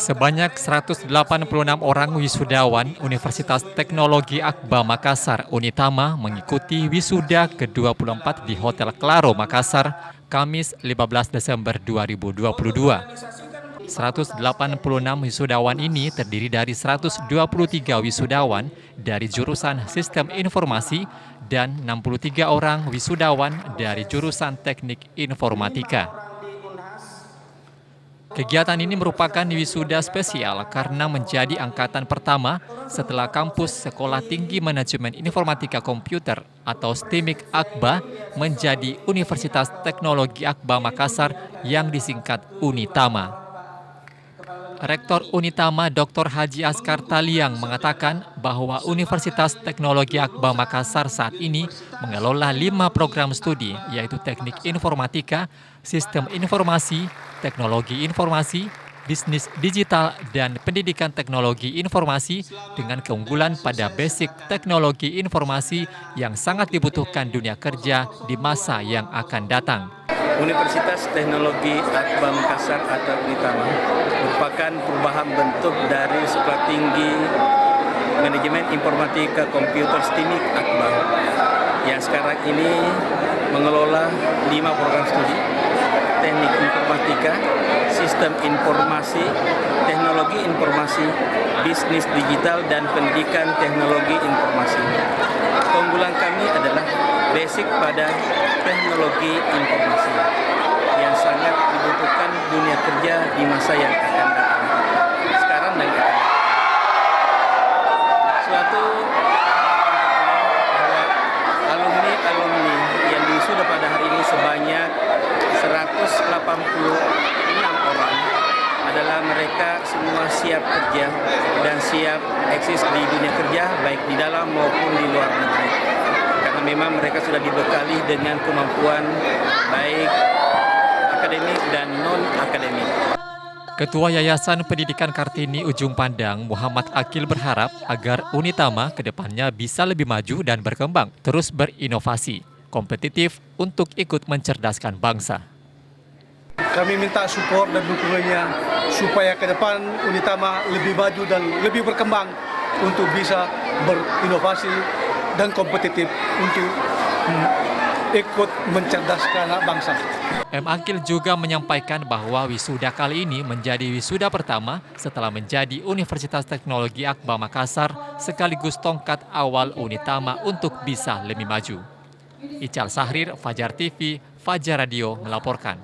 Sebanyak 186 orang wisudawan Universitas Teknologi Akba Makassar Unitama mengikuti wisuda ke-24 di Hotel Claro Makassar, Kamis 15 Desember 2022. 186 wisudawan ini terdiri dari 123 wisudawan dari jurusan Sistem Informasi dan 63 orang wisudawan dari jurusan Teknik Informatika. Kegiatan ini merupakan wisuda spesial karena menjadi angkatan pertama setelah kampus Sekolah Tinggi Manajemen Informatika Komputer atau STIMIK Akba menjadi Universitas Teknologi Akba Makassar yang disingkat Unitama. Rektor Unitama Dr. Haji Askar Taliang mengatakan bahwa Universitas Teknologi Akba Makassar saat ini mengelola 5 program studi, yaitu Teknik Informatika, Sistem Informasi, Teknologi Informasi, Bisnis Digital, dan Pendidikan Teknologi Informasi dengan keunggulan pada basic teknologi informasi yang sangat dibutuhkan dunia kerja di masa yang akan datang. Universitas Teknologi Akba Makassar atau Unitama merupakan perubahan bentuk dari Sekolah Tinggi Manajemen Informatika Komputer STIMIK Akba yang sekarang ini mengelola 5 program studi: Teknik Informatika, Sistem Informasi, Teknologi Informasi, Bisnis Digital, dan Pendidikan Teknologi Informasi. Keunggulan kami adalah basic pada teknologi informasi yang sangat dibutuhkan dunia kerja di masa yang akan datang, sekarang dan akan datang. Suatu bahwa alumni yang diwisuda pada hari ini sebanyak 186 orang adalah mereka semua siap kerja dan siap eksis di dunia kerja baik di dalam maupun di luar negeri. Karena memang mereka sudah dibekali dengan kemampuan baik akademik dan non-akademik. Ketua Yayasan Pendidikan Kartini Ujung Pandang, Muhammad Akil berharap agar Unitama ke depannya bisa lebih maju dan berkembang, terus berinovasi, kompetitif untuk ikut mencerdaskan bangsa. Kami minta support dan dukungannya supaya ke depan Unitama lebih maju dan lebih berkembang untuk bisa berinovasi dan kompetitif untuk ikut mencerdaskan bangsa. M. Akil juga menyampaikan bahwa wisuda kali ini menjadi wisuda pertama setelah menjadi Universitas Teknologi Akba Makassar sekaligus tongkat awal Unitama untuk bisa lebih maju. Ical Sahrir, Fajar TV, Fajar Radio melaporkan.